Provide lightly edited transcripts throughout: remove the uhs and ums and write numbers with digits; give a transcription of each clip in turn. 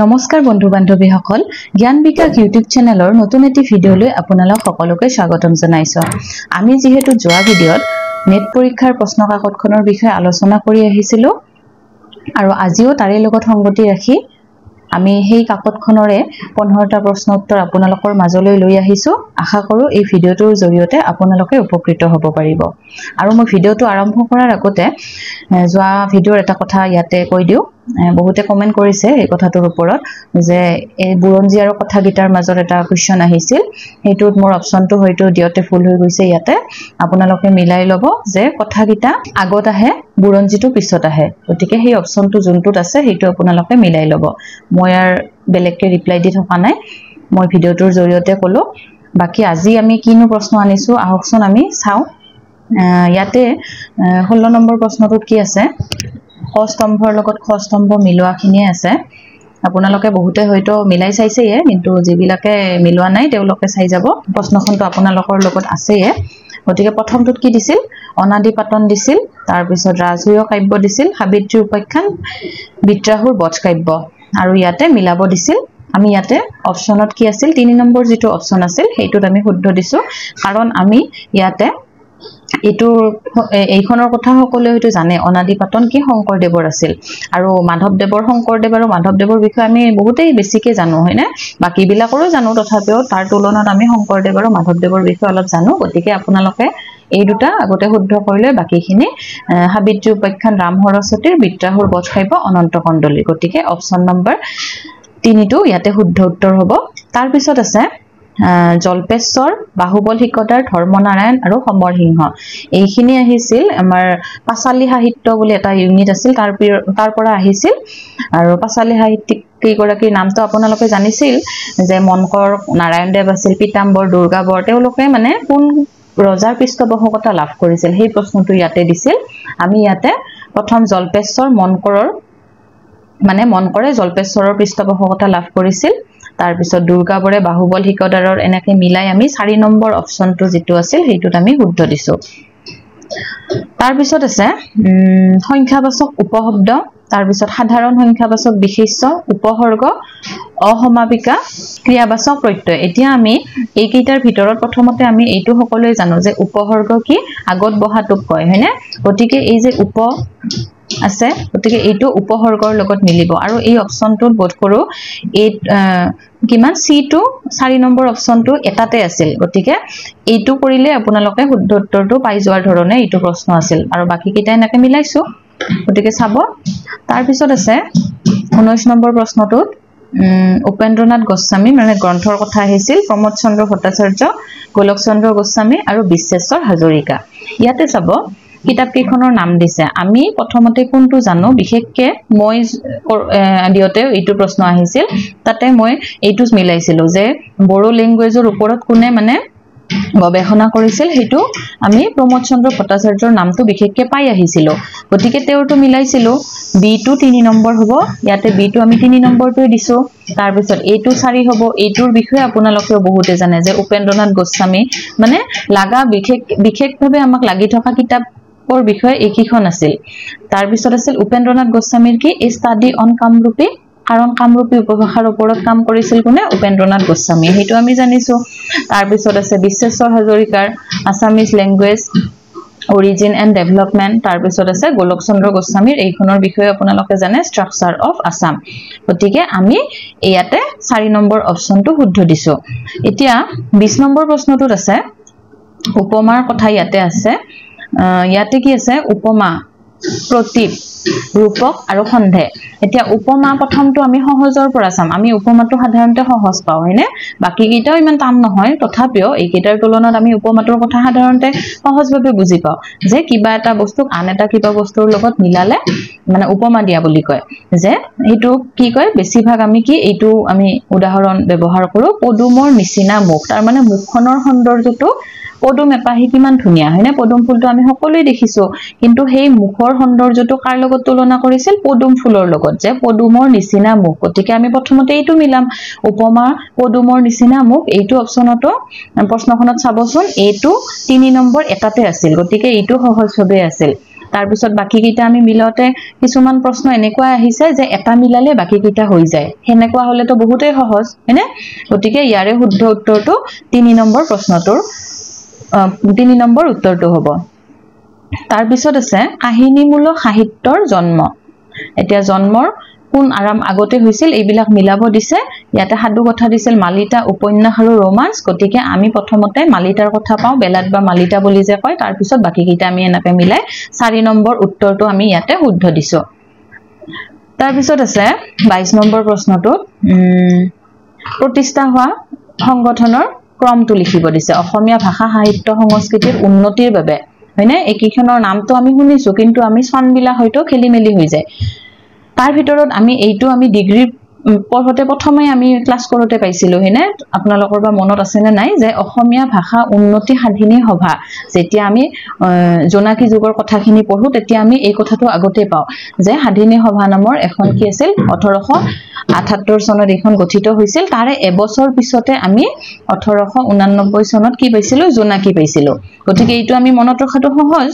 নমস্কাৰ বন্ধু বান্ধৱীসকল জ্ঞান বিকাশ ইউটিউব চেনেলৰ নতুন এটি ভিডিঅলৈ আপোনালোক সকলোকে স্বাগতম জনাইছো আমি যেহেতু যোৱা ভিডিঅত নেট পৰীক্ষাৰ প্ৰশ্ন কাকতখনৰ বিষয়ে আলোচনা কৰি আহিছিলো আৰু আজিও তাৰে লগত সংগতি ৰাখি আমি সেই কাকতখনৰে 15টা প্ৰশ্ন উত্তৰ আপোনালোকৰ মাজলৈ লৈ আহিছো আশা কৰো এই ভিডিঅটোৰ জৰিয়তে আপোনালোকে উপকৃত হ'ব পাৰিব আৰু মই ভিডিঅটো আৰম্ভ কৰাৰ আগতে যোৱা ভিডিঅৰ এটা কথা ইয়াতে কৈ দিও বহুতে কমেন্ট কৰিছে এই কথাটোৰ ওপৰত যে এই বুৰঞ্জী আৰু কথা গীতাৰ মাজৰ এটা কোৱেশ্চন আহিছিল হেতুত মোৰ অপচনটো হয়তো দিয়তে ফুল হৈ গৈছে ইয়াতে আপোনালোকে মিলাই লব যে কথা গীতা আগত আহে বুৰঞ্জীটো পিছত আহে গতিকে সেই অপচনটো যোনটোত আছে হেতু আপোনালোকে মিলাই লব মই আর বেলেগকে ৰিপ্লাই দি থকা নাই মই ভিডিঅটোৰ জৰিয়তে কলো বাকি আজি আমি কিনো প্ৰশ্ন আনিছো আহকচোন আমি চাও ইয়াতে 16 নম্বৰ প্ৰশ্নটোত কি আছে ক স্তম্ভৰ লগত খ স্তম্ভ মিলোৱাখিনি আছে আপোনালোকে বহুতে হয়তো মিলাই চাইছে কিন্তু যিবিলাকে মিলোৱা নাই তেওঁলোকে চাই যাব প্ৰশ্নখনটো আপোনালোকৰ লগত আছে গতিকে প্ৰথমটোত কি দিছিল অনাদি পাতন দিছিল তাৰ পিছত ৰাজহুয় কাব্য দিছিল সাবিত্ৰী উপাখ্যান বিদ্ৰাহুৰ বধ কাব্য আৰু ইয়াতে মিলাব দিছিল আমি ইয়াতে অপচনত কি আছিল 3 নম্বৰ যেটো অপচন আছিল হেতুত আমি শুদ্ধ দিছো কাৰণ আমি ইয়াতে এটো এইখনৰ কথা সকলোৱে হয়তো জানে অনাদি পাতন কি শংকৰদেৱৰ আছিল আৰু মাধৱদেৱৰ শংকৰদেৱ আৰু মাধৱদেৱৰ বিষয়ে আমি বহুতেই বেছিকে জানো হয়নে বাকি বিলাকৰো জানো তথাপিও তাৰ তুলনাত আমি শংকৰদেৱ আৰু মাধৱদেৱৰ বিষয়ে অলপ জানো গতিকে আপোনালোকে এই দুটা আগতে শুদ্ধ কৰিলে বাকিখিনি সাবিত্ৰী উপাখ্যান ৰাম সৰস্বতীৰ বিদ্ৰাহুৰ বধ কাব্য অনন্ত কণ্ডলী গতিকে অপচন নম্বৰ 3 টো ইয়াতে শুদ্ধ উত্তৰ হ'ব তাৰ পিছত আছে জলপেশ্বৰ বাহুবল হিকদাৰ ধৰ্মনাৰায়ণ আৰু সমৰ সিংহ এইখিনি আহিছিল আমাৰ পাঁচালী সাহিত্য বুলি এটা ইউনিট আছিল তাৰ পৰা আহিছিল আৰু পাঁচালী সাহিত্যিক কেইগৰাকীৰ নামটো আপোনালোকে জানিছিল যে মনকৰ নাৰায়ণদেৱ আছিল পিতাম্বৰ দুৰ্গাবৰ তেওঁলোকে মানে কোন ৰজাৰ পৃষ্ঠপোষকতা লাভ কৰিছিল সেই প্ৰশ্নটো ইয়াতে দিছিল আমি ইয়াতে প্ৰথম জলপেশ্বৰ মনকৰে জলপেশ্বৰৰ পৃষ্ঠপোষকতা লাভ কৰিছিল তাৰ পিছত দুৰ্গাবৰে বাহুবল হিকদাৰৰ এনেকে মিলাই আমি 4 নম্বৰ অপচনটো যেটো আছিল হেতুত আমি শুদ্ধ দিছো তাৰ পিছত আছে সংখ্যাবাচক উপশব্দ তাৰ পিছত সাধাৰণ সংখ্যাবাচক বিশেষ্য উপসৰ্গ অসমাপিকা ক্ৰিয়াবাচক প্ৰত্যয় এতিয়া আমি এই কেইটাৰ ভিতৰত প্ৰথমতে আমি এইটো সকলোৱে জানো যে উপসৰ্গ কি আগত বহাটোক কয় হয়নে গতিকে এই যে উপ আছে গতিকে এইটো উপসৰ্গৰ লগত মিলিব আৰু এই অপচনটোত বোধ কৰো এই কিমান সি টু 4 নম্বৰ অপচনটো এটাতে আছিল গতিকে এইটো কৰিলে আপোনালোকে শুদ্ধ উত্তৰটো পাই যোৱাৰ ধৰণে এইটো প্ৰশ্ন আছিল আৰু বাকি কেইটা এনেকে মিলাইছো গতিকে চাব তাৰ পিছত আছে 19 নম্বৰ প্ৰশ্নটোত উপেন্দ্ৰনাথ গোস্বামী মানে গ্ৰন্থৰ কথা আহিছিল প্ৰমোদ চন্দ্ৰ ভট্টাচাৰ্য গোলক চন্দ্ৰ গোস্বামী আৰু বিশ্বেশ্বৰ হাজৰিকা ইয়াতে চাব কিতাপ কেইখনৰ নাম দিছে আমি প্ৰথমতে কোনটো জানো বিশেষকে মই দিওতে এইটো প্ৰশ্ন আহিছিল তাতে মই এইটো মিলাইছিলো যে বড়ো ল্যাঙ্গুৱেজৰ ওপৰত কোনে মানে গৱেষণা কৰিছিল হেতু আমি প্ৰমোদ চন্দ্ৰ ভট্টাচাৰ্যৰ নামটো বিশেষকে পাই আহিছিল গতিকে তেওঁটো মিলাইছিলো বি টু 3 নম্বৰ হ'ব ইয়াতে বি টু আমি 3 নম্বৰটো দিছো তাৰ পিছত এ টু 4 হ'ব এইটোৰ বিষয়ে আপোনালোকে বহুতে জানে যে উপেন্দ্ৰনাথ গোস্বামী মানে লাগা বিশেষভাৱে আমাক লাগি থকা কিতাপ ওৰ বিষয়ে একিখন আছিল তাৰ পিছত আছিল উপেন্দ্ৰনাথ গোস্বামীৰ কি ষ্টাডি অন কামৰূপী কাৰণ কামৰূপী উপভাষাৰ ওপৰত কাম কৰিছিল কোনে উপেন্দ্ৰনাথ গোস্বামী হেতু আমি জানিছো তাৰ পিছত আছে বিশ্বেশ্বৰ হাজৰিকাৰ Assamese language origin and development তাৰ পিছত আছে গোলক চন্দ্ৰ গোস্বামীৰ এইখনৰ বিষয়ে আপোনালোকে জানে ষ্ট্ৰাকচাৰ অফ আসাম গতিকে আমি ইয়াতে 4 নম্বৰ অপচনটো শুদ্ধ দিছো এতিয়া 20 নম্বৰ প্ৰশ্নটোত আছে উপমাৰ কথা ইয়াতে আছে ইয়াতে কি আছে উপমা প্ৰতীক ৰূপক আৰু সন্ধে এতিয়া উপমা প্ৰথমটো আমি সহজৰ পৰা চাম আমি উপমাটো সাধাৰণতে সহজ পাও হয়নে বাকি কেইটাও ইমান টান নহয় তথাপিও এই কেইটাৰ তুলনাত আমি উপমাটোৰ কথা সাধাৰণতে সহজভাৱে বুজি পাও যে কিবা এটা বস্তুক আন এটা কিবা বস্তুৰ লগত মিলালে মানে উপমা দিয়া বুলি কয় যে এটো কি কয় বেছিভাগ আমি কি এইটো আমি উদাহৰণ ব্যৱহাৰ কৰো পদুমৰ নিচিনা মুখ তাৰ মানে মুখখনৰ সৌন্দৰ্যটো পদুম এপাহি কিমান ধুনিয়া হয়নে পদুম ফুলটো আমি সকলোৱে দেখিছো কিন্তু সেই মুখৰ সৌন্দৰ্যটো কাৰ লগত তুলনা কৰিছিল পদুম ফুলৰ লগত যে পদুমৰ নিচিনা মুখ গতিকে আমি প্ৰথমতে এইটো মিলাম উপমা পদুমৰ নিচিনা মুখ এইটো অপচনটো প্ৰশ্নখনত চাবচোন এইটো 3 নম্বৰ এটাতে আছিল গতিকে এইটো সহজভাৱে আছিল তাৰ পিছত বাকি কিটা আমি মিলাওতে কিছুমান প্ৰশ্ন এনেকুৱা আহিছে যে এটা মিলালে বাকি কিটা হৈ যায় হেনেকুৱা হলে তো বহুতেই সহজ হয়নে গতিকে ইয়াৰে শুদ্ধ উত্তৰটো 3 নম্বৰ প্ৰশ্নটোৰ 3 নম্বৰ উত্তৰটো হ'ব তাৰ পিছত আছে কাহিনীমূলক সাহিত্যৰ জন্ম এতিয়া জন্মৰ কোন আৰাম আগতে হৈছিল এইবিলাক মিলাব দিছে ইয়াতে সাধু কথা দিছিল মালিতা উপন্যাস আৰু ৰোমান্স গতিকে আমি প্ৰথমতে মালিতাৰ কথা পাও বেলাত বা মালিতা বুলি যে কয় তাৰ পিছত বাকি কিটা আমি এনেকৈ মিলাই 4 নম্বৰ উত্তৰটো আমি ইয়াতে শুদ্ধ দিছো তাৰ পিছত আছে 22 নম্বৰ প্ৰশ্নটো প্ৰতিষ্ঠা হোৱা সংগঠনৰ ক্ৰমটো লিখিব দিছে অসমীয়া ভাষা সাহিত্য সংস্কৃতিৰ উন্নতিৰ বাবে হয়নে একিখনৰ নামটো আমি শুনিছো কিন্তু আমি সনবিলাক হয়তো খেলিমেলি হৈ যায় তাৰ ভিতৰত আমি এইটো আমি ডিগ্ৰী পঢ়তে প্ৰথমে আমি ক্লাস কৰোতে পাইছিলো হেনে আপোনালোকৰ বা মনত আছে নে নাই যে অসমীয়া ভাষা উন্নতি সাধিনী সভা যেতিয়া আমি জোনাকী যুগৰ কথাখিনি পঢ়ো তেতিয়া আমি এই কথাটো আগতে পাও যে সাধিনী সভা নামৰ এখন কি আছিল 1878 চনত এখন গঠিত হৈছিল তাৰে এবছৰ পিছতে আমি 1889 চনত কি পাইছিলো জোনাকী পাইছিলো গতিকে এইটো আমি মনত ৰখাটো সহজ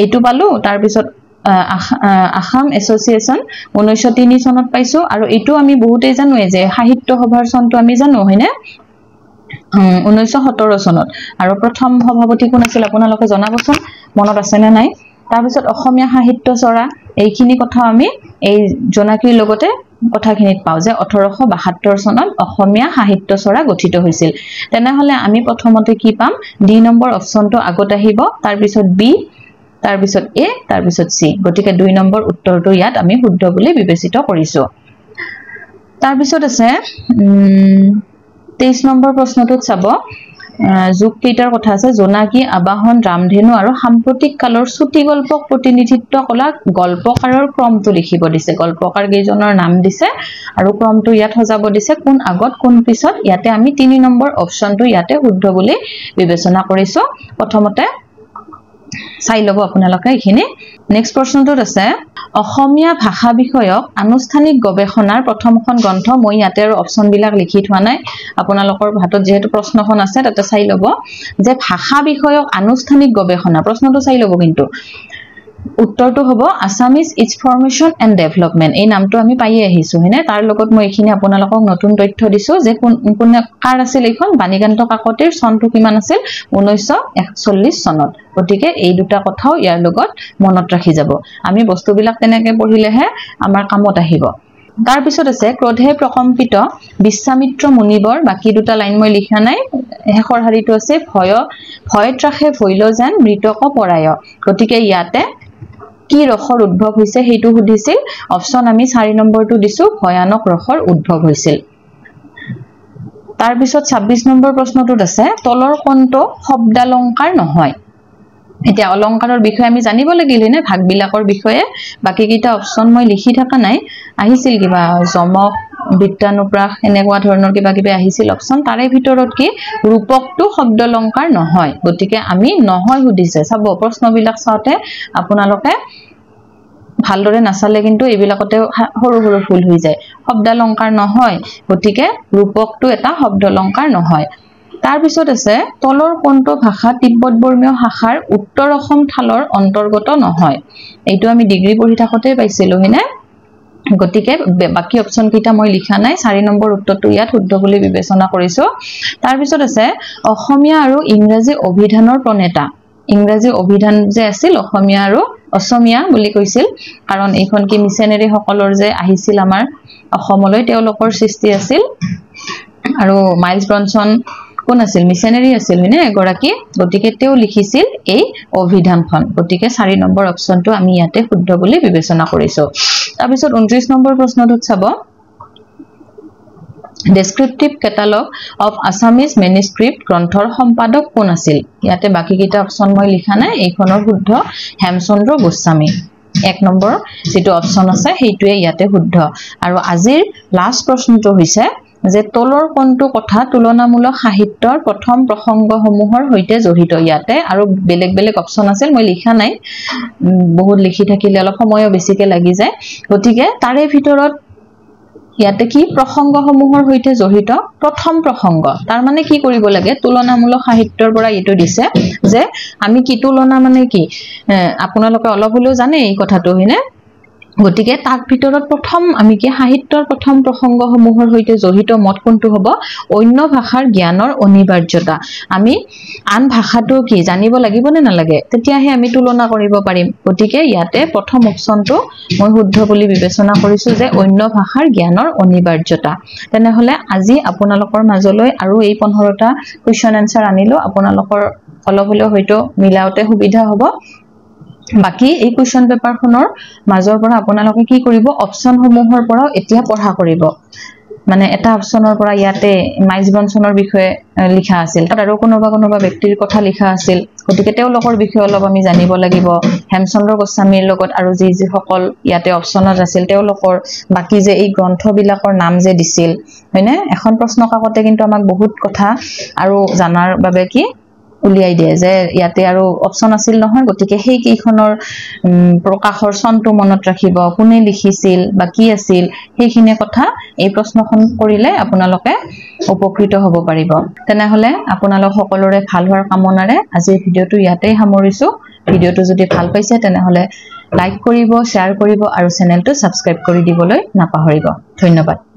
এইটো পালো তাৰ পিছত আসাম এছ'চিয়েশ্যন 1903 চনত পাইছো আৰু এটো আমি বহুতেই জানো যে সাহিত্য সভাৰ চনটো আমি জানো হয়নে 1917 চনত আৰু প্ৰথম সভাপতি কোন আছিল আপোনালোকে জনাবচোন মনত আছে নে নাই তাৰ পিছত অসমীয়া সাহিত্য চৰা এইখিনি কথা আমি এই জোনাকীৰ লগতে কথাখিনিত পাও যে 1872 চনত অসমীয়া সাহিত্য চৰা গঠিত হৈছিল তেনেহলে আমি প্ৰথমতে কি পাম ডি নম্বৰ অপচনটো আগত আহিব তাৰ পিছত বি তাৰ পিছত এ তাৰ পিছত সি গতিকে 2 নম্বৰ উত্তৰটো ইয়াত আমি শুদ্ধ বুলি বিবেচিত কৰিছো তাৰ পিছত আছে 23 নম্বৰ প্ৰশ্নটোত চাব যুগ কেইটাৰ কথা আছে জোনাকী আবাহন ৰামধেনু আৰু সাম্প্ৰতিক কালৰ ছুটি গল্পক প্ৰতিনিধিত্ব কৰা গল্পকাৰৰ ক্ৰমটো লিখিব দিছে গল্পকাৰ কেইজনৰ নাম দিছে আৰু ক্ৰমটো ইয়াত সজাব দিছে কোন আগত কোন পিছত ইয়াতে আমি 3 নম্বৰ অপচনটো ইয়াতে শুদ্ধ বুলি বিবেচনা কৰিছো প্ৰথমতে চাই লব আপোনালোকে এখিনি নেক্সট প্ৰশ্নটোত আছে অসমীয়া ভাষা বিষয়ক আনুষ্ঠানিক গৱেষণাৰ প্ৰথমখন গ্ৰন্থ মই ইয়াতে আৰু অপচন বিলাক লিখি থোৱা নাই আপোনালোকৰ হাতত যেহেতু প্ৰশ্নখন আছে তাতে চাই লব যে ভাষা বিষয়ক আনুষ্ঠানিক গৱেষণা প্ৰশ্নটো চাই লব কিন্তু উত্তৰটো হ'ব আসামিজ ইটস ফৰমেশন এণ্ড ডেভেলপমেন্ট এই নামটো আমি পাই আহিছো হেনে তাৰ লগত মই এখিনি আপোনালোকক নতুন তথ্য দিছো যে কোন কাৰ আছিল এইখন বাণীকান্ত কাকতিৰ চনটো কিমান আছিল 1941 চনত গতিকে এই দুটা কথাও ইয়াৰ লগত মনত ৰাখি যাব আমি বস্তুবিলাক তেনেকৈ পঢ়িলেহে আমাৰ কামত আহিব তাৰ পিছত আছে ক্ৰোধে প্ৰকম্পিত বিশ্বামিত্ৰ মুনিবৰ বাকি দুটা লাইন মই লিখা নাই হেকৰ হাৰিটো আছে ভয় ত্ৰাসে ভৈল যেন মৃতক পৰায় গতিকে ইয়াতে কি ৰসৰ উদ্ভৱ হৈছে হেতু সুধিছিল অপচন আমি 4 নম্বৰটো দিছো ভয়ানক ৰসৰ উদ্ভৱ হৈছিল তাৰ পিছত 26 নম্বৰ প্ৰশ্নটোত আছে তলৰ কোনটো শব্দালংকাৰ নহয় এতিয়া অলংকাৰৰ বিষয়ে আমি জানিব লাগিল নে ভাগবিলাকৰ বিষয়ে বাকি কিটা অপচন মই লিখি থাকা নাই আহিছিল কিবা জমক বিত্তানুপ্ৰাস এনেকুৱা ধৰণৰ কিবা কিবা আহিছিল অপচন তাৰে ভিতৰত কি ৰূপকটো শব্দালংকাৰ নহয় গতিকে আমি নহয় সুধিছে চাব প্ৰশ্নবিলাক চাওতে আপোনালোকে ভালদৰে নাচালে কিন্তু এইবিলাকতে সৰু সৰু ভুল হৈ যায় শব্দালংকাৰ নহয় গতিকে ৰূপকটো এটা শব্দালংকাৰ নহয় তাৰ পিছত আছে তলৰ কোনটো ভাষা তিব্বত বৰ্মীয় ভাষাৰ উত্তৰ অসম থালৰ অন্তৰ্গত নহয় এইটো আমি ডিগ্ৰী পঢ়ি থাকতে পাইছিলো হেনে গতিকে বাকি অপচন কিটা মই লিখা নাই 4 নম্বৰ উত্তৰটো ইয়াত শুদ্ধ বুলি বিবেচনা কৰিছো তাৰ পিছত আছে অসমীয়া আৰু ইংৰাজী অভিধানৰ প্ৰণেতা ইংৰাজী অভিধান যে আছিল অসমীয়া আৰু অসমীয়া বুলি কৈছিল কাৰণ এইখন কি মিশনাৰী সকলৰ যে আহিছিল আমাৰ অসমলৈ তেওঁলোকৰ সৃষ্টি আছিল আৰু মাইলছ ব্ৰনছন কোন আছিল মিশনাৰী আছিল হয়নে এগৰাকী গতিকে তেও লিখিছিল এই অভিধানখন গতিকে 4 নম্বৰ অপচনটো আমি ইয়াতে শুদ্ধ বুলি বিবেচনা কৰিছো তাৰ পিছত 29 নম্বৰ প্ৰশ্নটোত চাব ডেসক্ৰিপটিভ ক্যাটালগ অফ আসামিজ ম্যানুস্ক্ৰিপ্ট গ্ৰন্থৰ সম্পাদক কোন আছিল ইয়াতে বাকি কিটা অপচন মই লিখা নাই এইখনৰ শুদ্ধ হেমচন্দ্ৰ গোস্বামী 1 নম্বৰ যেটো অপচন আছে হেইটোৱে ইয়াতে শুদ্ধ আৰু আজিৰ লাষ্ট প্ৰশ্নটো হৈছে যে তলৰ কোনটো কথা তুলনামূলক সাহিত্যৰ প্ৰথম প্ৰসংগসমূহৰ হৈতে জড়িত ইয়াতে আৰু বেলেগ বেলেগ অপচন আছিল মই লিখা নাই বহুত লিখি থাকিলে অলপ সময়ও বেছিকে লাগি যায় গতিকে তাৰে ভিতৰত ইয়াতে কি প্ৰসংগসমূহৰ হৈতে জড়িত প্ৰথম প্ৰসংগ তাৰ মানে কি কৰিব লাগে তুলনামূলক সাহিত্যৰ পৰা এটো দিছে যে আমি কি তুলনা মানে কি আপোনালোকে অলপ হলেও জানে এই কথাটো হয়নে গটিকে তাক ভিতৰত প্ৰথম আমি কি সাহিত্যৰ প্ৰথম প্ৰসংগসমূহৰ হৈতে জড়িত মত কোনটো হ'ব অন্য ভাষাৰ জ্ঞানৰ অনিবাৰ্যতা আমি আন ভাষাটো কি জানিব লাগিব নে নালাগে তেতিয়াহে আমি তুলনা কৰিব পাৰিম গটিকে ইয়াতে প্ৰথম অপচনটো মই শুদ্ধ বুলি বিবেচনা কৰিছো যে অন্য ভাষাৰ জ্ঞানৰ অনিবাৰ্যতা তেনেহলে আজি আপোনালোকৰ মাজলৈ আৰু এই 15টা কোৱেশ্চন আনসাৰ আনিলো আপোনালোকৰ অলপ হলেও হয়তো মিলাওতে সুবিধা হ'ব বাকি এই কোৱেশ্চন পেপাৰখনৰ মাজৰ পৰা আপোনালোকে কি কৰিব অপচন সমূহৰ পৰা এতিয়া পঢ়া কৰিব মানে এটা অপচনৰ পৰা ইয়াতে মাইলছ ব্ৰনছনৰ বিষয়ে লিখা আছিল আৰু কোনোবা ব্যক্তিৰ কথা লিখা আছিল গতিকে তেওঁলোকৰ বিষয়ে অলপ আমি জানিব লাগিব হেমচন্দ্ৰ গোস্বামীৰ লগত আৰু যি সকল ইয়াতে অপচনত আছিল তেওঁলোকৰ বাকি যে এই গ্ৰন্থবিলাকৰ নাম যে দিছিল হয়নে এখন প্ৰশ্ন কাকতে কিন্তু আমাক বহুত কথা আৰু জানাৰ বাবে কি উলিয়াই দিয়ে যে ইয়াতে আৰু অপচন আছিল নহয় গতিকে সেই কেইখনৰ প্ৰকাশৰ চনটো মনত ৰাখিব কোনে লিখিছিল বা কি আছিল সেইখিনি কথা এই প্ৰশ্নখন কৰিলে আপোনালোকে উপকৃত হ'ব পাৰিব তেনেহলে আপোনালোক সকলোৰে ভাল হোৱাৰ কামনাৰে আজিৰ ভিডিওটো ইয়াতেই সামৰিছো ভিডিওটো যদি ভাল পাইছে তেনেহলে লাইক কৰিব শেয়াৰ কৰিব আৰু চেনেলটো সাবস্ক্ৰাইব কৰি দিবলৈ নাপাহৰিব ধন্যবাদ